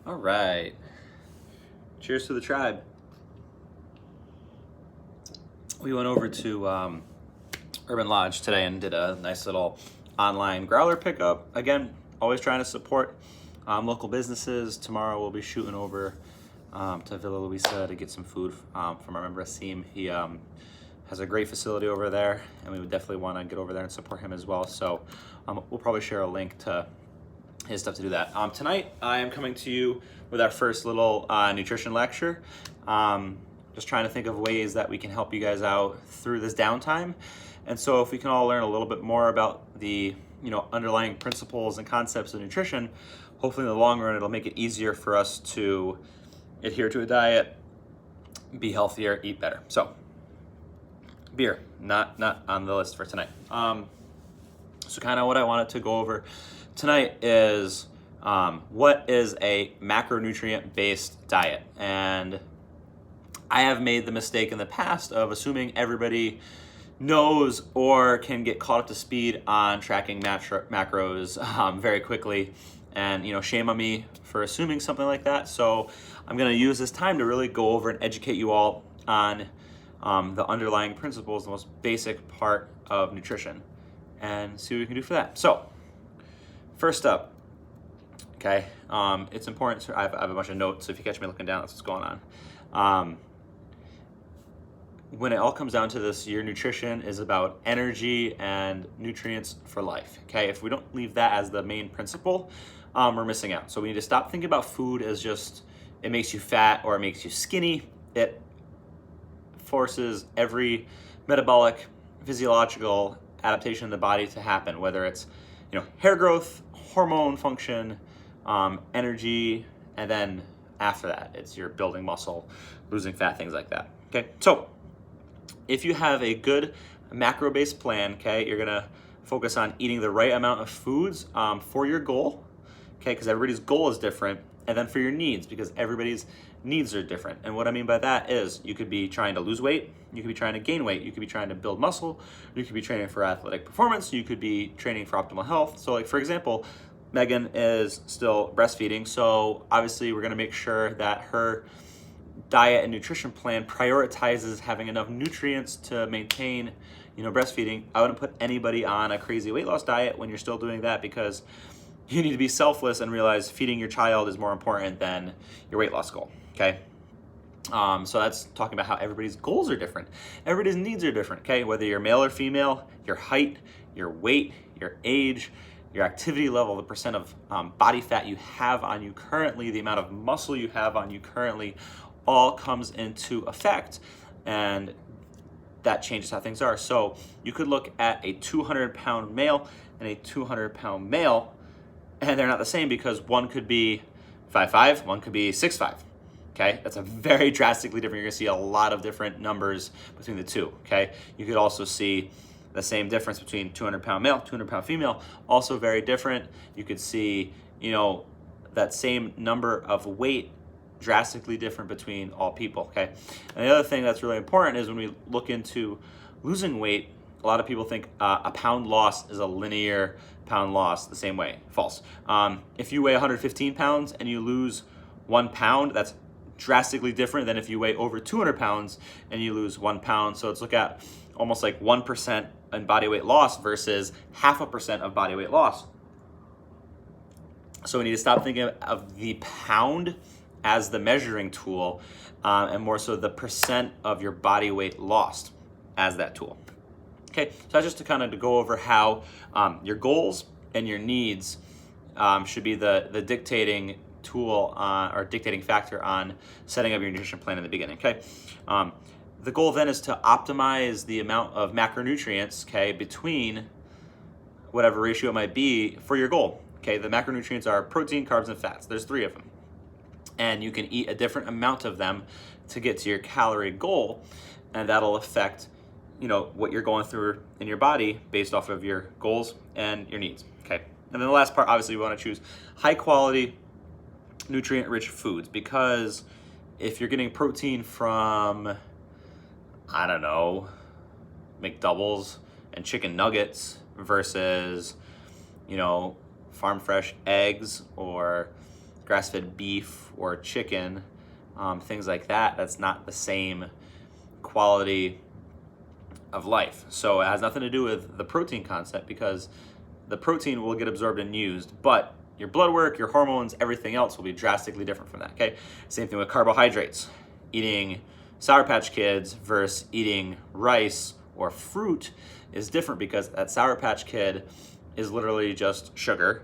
All right. Cheers to the tribe. We went over to Urban Lodge today and did a nice little online growler pickup. Again, always trying to support local businesses. Tomorrow we'll be shooting over to Villa Luisa to get some food from our member Asim. He has a great facility over there, and we would definitely want to get over there and support him as well. So we'll probably share a link to his stuff to do that. Tonight, I am coming to you with our first little nutrition lecture. Just trying to think of ways that we can help you guys out through this downtime. And so if we can all learn a little bit more about the underlying principles and concepts of nutrition, hopefully in the long run, it'll make it easier for us to adhere to a diet, be healthier, eat better. So beer, not on the list for tonight. So kind of what I wanted to go over tonight is what is a macronutrient-based diet. And I have made the mistake in the past of assuming everybody knows or can get caught up to speed on tracking macros very quickly. And shame on me for assuming something like that. So I'm going to use this time to really go over and educate you all on the underlying principles, the most basic part of nutrition, and see what we can do for that. So first up, okay, it's important. I have a bunch of notes, so if you catch me looking down, that's what's going on. When it all comes down to this, your nutrition is about energy and nutrients for life. Okay, if we don't leave that as the main principle, we're missing out. So we need to stop thinking about food as just it makes you fat or it makes you skinny. It forces every metabolic, physiological adaptation in the body to happen, whether it's hair growth, hormone function, energy, and then after that, it's your building muscle, losing fat, things like that. Okay, so if you have a good macro-based plan, okay, you're gonna focus on eating the right amount of foods for your goal, okay, because everybody's goal is different, and then for your needs, because everybody's needs are different. And what I mean by that is you could be trying to lose weight, you could be trying to gain weight, you could be trying to build muscle, you could be training for athletic performance, you could be training for optimal health. So like, for example, Megan is still breastfeeding, so obviously we're gonna make sure that her diet and nutrition plan prioritizes having enough nutrients to maintain breastfeeding. I wouldn't put anybody on a crazy weight loss diet when you're still doing that, because you need to be selfless and realize feeding your child is more important than your weight loss goal. Okay, so that's talking about how everybody's goals are different, everybody's needs are different. Okay, whether you're male or female, your height, your weight, your age, your activity level, the percent of body fat you have on you currently, the amount of muscle you have on you currently, all comes into effect, and that changes how things are. So you could look at a 200-pound male and a 200-pound male, and they're not the same, because one could be 5'5", one could be 6'5". Okay, that's a very drastically different. You're gonna see a lot of different numbers between the two. Okay, you could also see the same difference between 200-pound male, 200-pound female, also very different. You could see, that same number of weight drastically different between all people. Okay, and the other thing that's really important is when we look into losing weight, a lot of people think a pound loss is a linear pound loss the same way. False. If you weigh 115 pounds and you lose 1 pound, that's drastically different than if you weigh over 200 pounds and you lose 1 pound. So let's look at almost like 1% in body weight loss versus 0.5% of body weight loss. So we need to stop thinking of the pound as the measuring tool, and more so the percent of your body weight lost as that tool. Okay, so that's just to kind of to go over how your goals and your needs should be the dictating tool or dictating factor on setting up your nutrition plan in the beginning. Okay, the goal then is to optimize the amount of macronutrients, okay, between whatever ratio it might be for your goal. Okay, the macronutrients are protein, carbs, and fats. There's 3 of them, and you can eat a different amount of them to get to your calorie goal, and that'll affect what you're going through in your body based off of your goals and your needs. Okay, and then the last part, obviously, we want to choose high quality, nutrient rich foods, because if you're getting protein from, I don't know, McDoubles and chicken nuggets versus farm fresh eggs or grass-fed beef or chicken, things like that, that's not the same quality of life. So it has nothing to do with the protein concept, because the protein will get absorbed and used, but your blood work, your hormones, everything else will be drastically different from that, okay? Same thing with carbohydrates. Eating Sour Patch Kids versus eating rice or fruit is different, because that Sour Patch Kid is literally just sugar.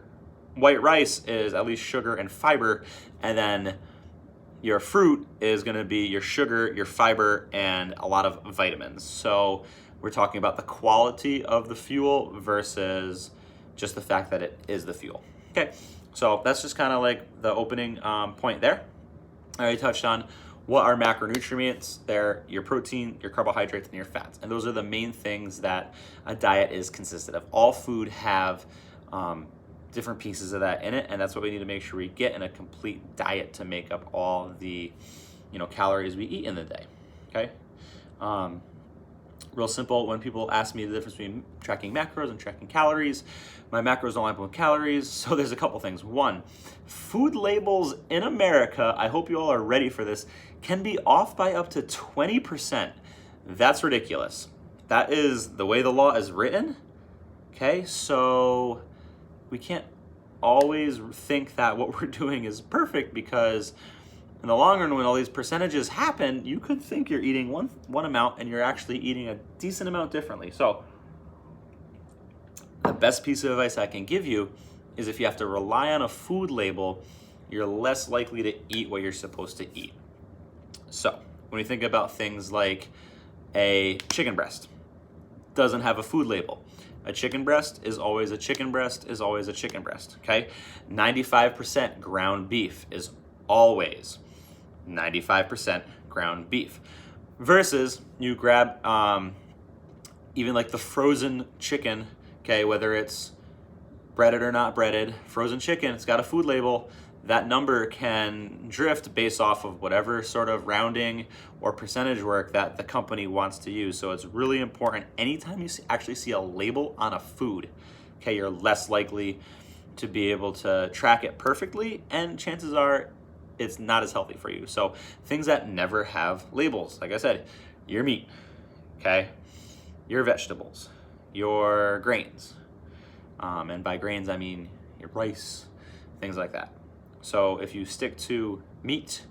White rice is at least sugar and fiber, and then your fruit is going to be your sugar, your fiber, and a lot of vitamins. So we're talking about the quality of the fuel versus just the fact that it is the fuel. Okay, so that's just kind of like the opening point there. I already touched on what are macronutrients. They're your protein, your carbohydrates, and your fats. And those are the main things that a diet is consistent of. All food have different pieces of that in it, and that's what we need to make sure we get in a complete diet to make up all the calories we eat in the day. Okay, real simple. When people ask me the difference between tracking macros and tracking calories, my macros don't line up with calories. So there's a couple things. One, food labels in America, I hope you all are ready for this, can be off by up to 20%. That's ridiculous. That is the way the law is written. Okay, so we can't always think that what we're doing is perfect, because in the long run, when all these percentages happen, you could think you're eating one amount and you're actually eating a decent amount differently. So the best piece of advice I can give you is, if you have to rely on a food label, you're less likely to eat what you're supposed to eat. So when you think about things like a chicken breast, doesn't have a food label. A chicken breast is always a chicken breast is always a chicken breast, okay? 95% ground beef is always 95% ground beef. Versus you grab even like the frozen chicken, okay, whether it's breaded or not breaded, frozen chicken, it's got a food label. That number can drift based off of whatever sort of rounding or percentage work that the company wants to use. So it's really important, anytime you actually see a label on a food, okay, you're less likely to be able to track it perfectly, and chances are it's not as healthy for you. So things that never have labels, like I said, your meat, okay, your vegetables, your grains, and by grains I mean your rice, things like that. So if you stick to meat,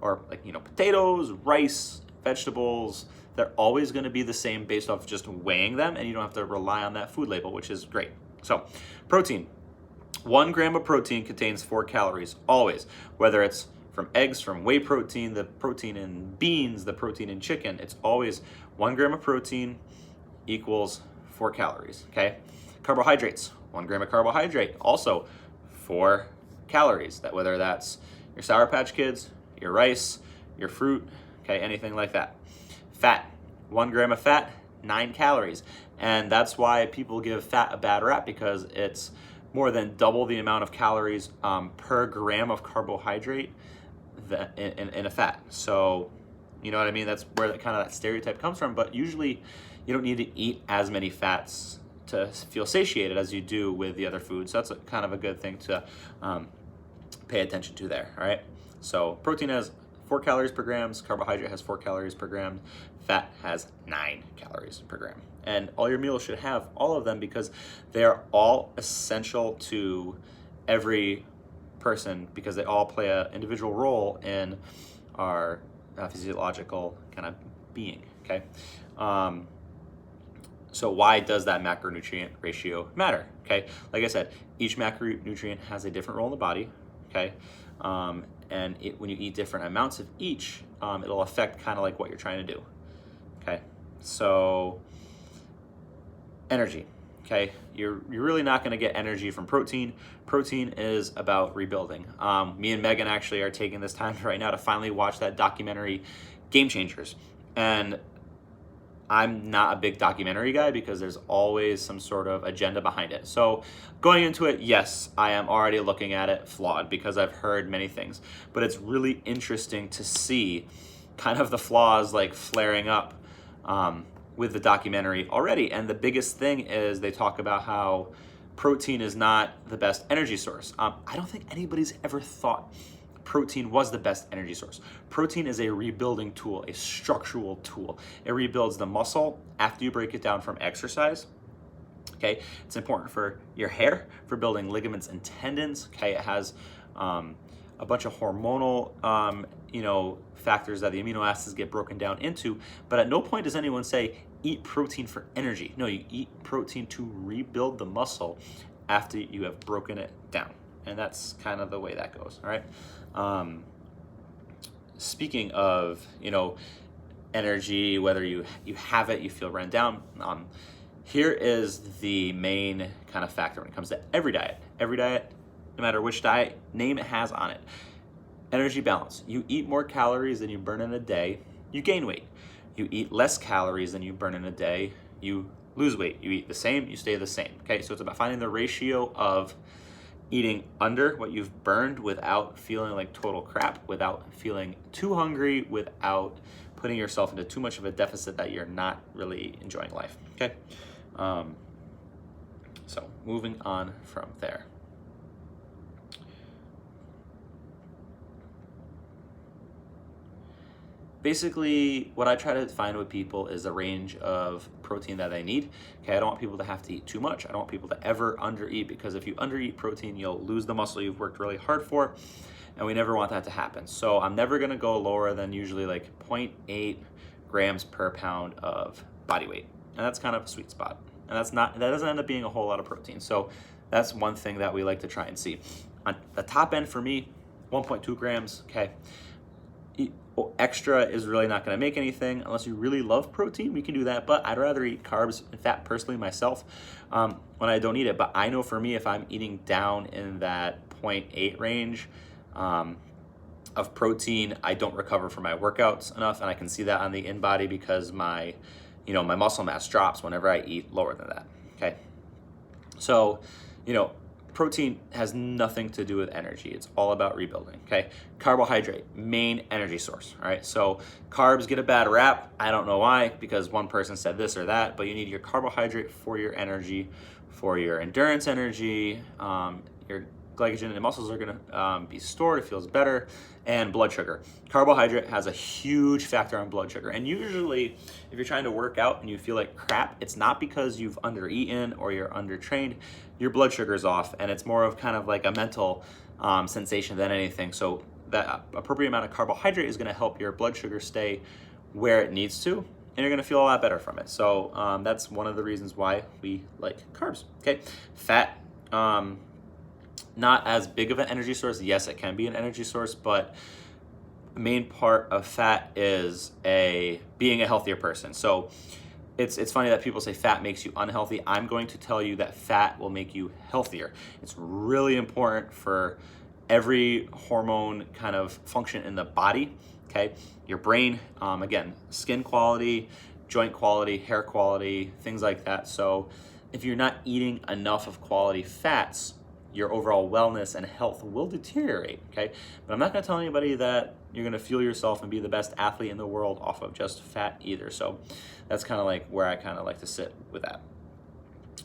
or potatoes, rice, vegetables, they're always going to be the same based off just weighing them, and you don't have to rely on that food label, which is great. So protein, 1 gram of protein contains 4 calories, always. Whether it's from eggs, from whey protein, the protein in beans, the protein in chicken, it's always 1 gram of protein equals 4 calories, okay? Carbohydrates, 1 gram of carbohydrate, also 4 calories. That whether that's your Sour Patch Kids, your rice, your fruit, okay, anything like that. Fat, 1 gram of fat, 9 calories. And that's why people give fat a bad rap, because it's more than double the amount of calories per gram of carbohydrate in a fat. So, you know what I mean? That's where that stereotype comes from. But usually you don't need to eat as many fats to feel satiated as you do with the other foods. So that's kind of a good thing to pay attention to there, all right? So protein has 4 calories per gram, carbohydrate has 4 calories per gram, fat has 9 calories per gram. And all your meals should have all of them, because they are all essential to every person, because they all play an individual role in our physiological kind of being, okay? So why does that macronutrient ratio matter, okay? Like I said, each macronutrient has a different role in the body, okay? And when you eat different amounts of each, it'll affect kind of like what you're trying to do, okay? So energy, okay? You're really not gonna get energy from protein. Protein is about rebuilding. Me and Megan actually are taking this time right now to finally watch that documentary, Game Changers. And I'm not a big documentary guy, because there's always some sort of agenda behind it. So going into it, yes, I am already looking at it flawed, because I've heard many things. But it's really interesting to see kind of the flaws like flaring up with the documentary already. And the biggest thing is they talk about how protein is not the best energy source. I don't think anybody's ever thought protein was the best energy source. Protein is a rebuilding tool, a structural tool. It rebuilds the muscle after you break it down from exercise. Okay, it's important for your hair, for building ligaments and tendons. Okay, it has a bunch of hormonal, factors that the amino acids get broken down into. But at no point does anyone say eat protein for energy. No, you eat protein to rebuild the muscle after you have broken it down, and that's kind of the way that goes. All right. Speaking of, energy, whether you have it, you feel run down. Here is the main kind of factor when it comes to every diet. Every diet, no matter which diet name it has on it. Energy balance. You eat more calories than you burn in a day, you gain weight. You eat less calories than you burn in a day, you lose weight. You eat the same, you stay the same. Okay, so it's about finding the ratio of eating under what you've burned without feeling like total crap, without feeling too hungry, without putting yourself into too much of a deficit that you're not really enjoying life. Okay. So moving on from there. Basically, what I try to find with people is a range of protein that they need. Okay, I don't want people to have to eat too much. I don't want people to ever undereat, because if you undereat protein, you'll lose the muscle you've worked really hard for, and we never want that to happen. So I'm never gonna go lower than usually like 0.8 grams per pound of body weight. And that's kind of a sweet spot. And that doesn't end up being a whole lot of protein. So that's one thing that we like to try and see. On the top end for me, 1.2 grams, okay. Extra is really not going to make anything unless you really love protein. We can do that, but I'd rather eat carbs and fat personally myself when I don't eat it. But I know for me, if I'm eating down in that 0.8 range of protein, I don't recover from my workouts enough, and I can see that on the in-body because my muscle mass drops whenever I eat lower than that. Okay, so protein has nothing to do with energy. It's all about rebuilding, okay? Carbohydrate, main energy source, all right? So carbs get a bad rap. I don't know why, because one person said this or that, but you need your carbohydrate for your energy, for your endurance energy. Your glycogen in the muscles are gonna be stored, it feels better, and blood sugar. Carbohydrate has a huge factor on blood sugar. And usually, if you're trying to work out and you feel like crap, it's not because you've undereaten or you're undertrained. Your blood sugar is off, and it's more of kind of like a mental sensation than anything. So that appropriate amount of carbohydrate is gonna help your blood sugar stay where it needs to, and you're gonna feel a lot better from it. So that's one of the reasons why we like carbs, okay? Fat, not as big of an energy source. Yes, it can be an energy source, but the main part of fat is being a healthier person. So it's funny that people say fat makes you unhealthy. I'm going to tell you that fat will make you healthier. It's really important for every hormone kind of function in the body, okay? Your brain, again, skin quality, joint quality, hair quality, things like that. So if you're not eating enough of quality fats, your overall wellness and health will deteriorate, okay? But I'm not gonna tell anybody that you're gonna fuel yourself and be the best athlete in the world off of just fat either. So that's kind of like where I kind of like to sit with that.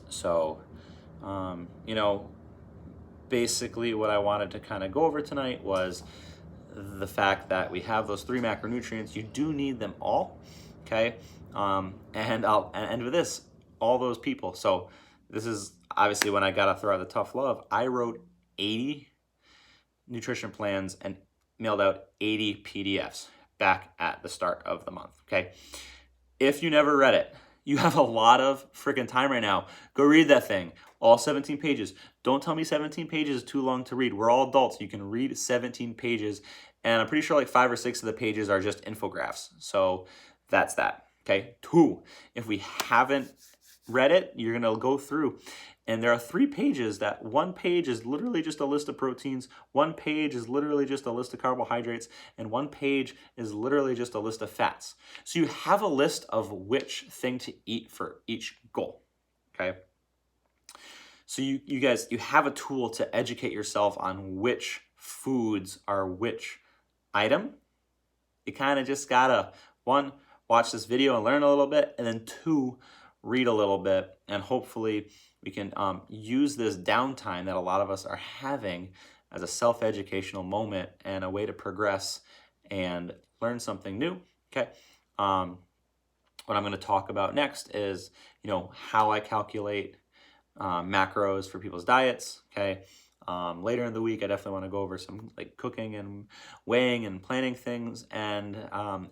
So, basically what I wanted to kind of go over tonight was the fact that we have those 3 macronutrients. You do need them all, okay? And I'll end with this, all those people. So this is obviously when I got to throw out the tough love. I wrote 80 nutrition plans and mailed out 80 PDFs back at the start of the month, okay? If you never read it, you have a lot of freaking time right now. Go read that thing, all 17 pages. Don't tell me 17 pages is too long to read. We're all adults. You can read 17 pages, and I'm pretty sure like 5 or 6 of the pages are just infographics. So that's that, okay? 2, if we haven't read it, you're gonna go through, and there are 3 pages that 1 page is literally just a list of proteins, 1 page is literally just a list of carbohydrates, and 1 page is literally just a list of fats. So you have a list of which thing to eat for each goal, okay? So you guys, you have a tool to educate yourself on which foods are which item. You kind of just gotta, 1, watch this video and learn a little bit, and then 2, read a little bit, and hopefully we can use this downtime that a lot of us are having as a self-educational moment and a way to progress and learn something new. Okay. What I'm going to talk about next is, how I calculate macros for people's diets. Okay. Later in the week, I definitely want to go over some like cooking and weighing and planning things. And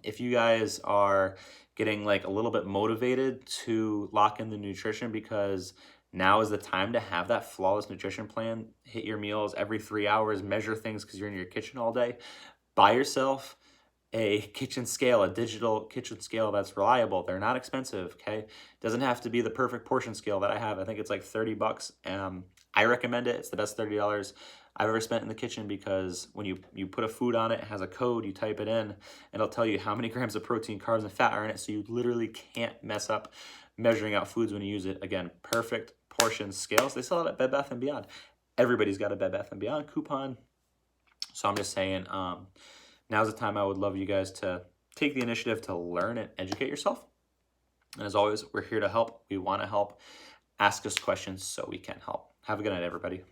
if you guys are getting like a little bit motivated to lock in the nutrition, because now is the time to have that flawless nutrition plan, hit your meals every 3 hours, measure things because you're in your kitchen all day, buy yourself a kitchen scale, a digital kitchen scale that's reliable. They're not expensive, okay? Doesn't have to be the perfect portion scale that I have. I think it's like 30 bucks. I recommend it. It's the best $30 I've ever spent in the kitchen, because when you put a food on it, it has a code, you type it in, and it'll tell you how many grams of protein, carbs, and fat are in it, so you literally can't mess up measuring out foods when you use it. Again, perfect portion scales. They sell it at Bed Bath & Beyond. Everybody's got a Bed Bath & Beyond coupon. So I'm just saying, now's the time I would love you guys to take the initiative to learn and educate yourself. And as always, we're here to help. We want to help. Ask us questions so we can help. Have a good night, everybody.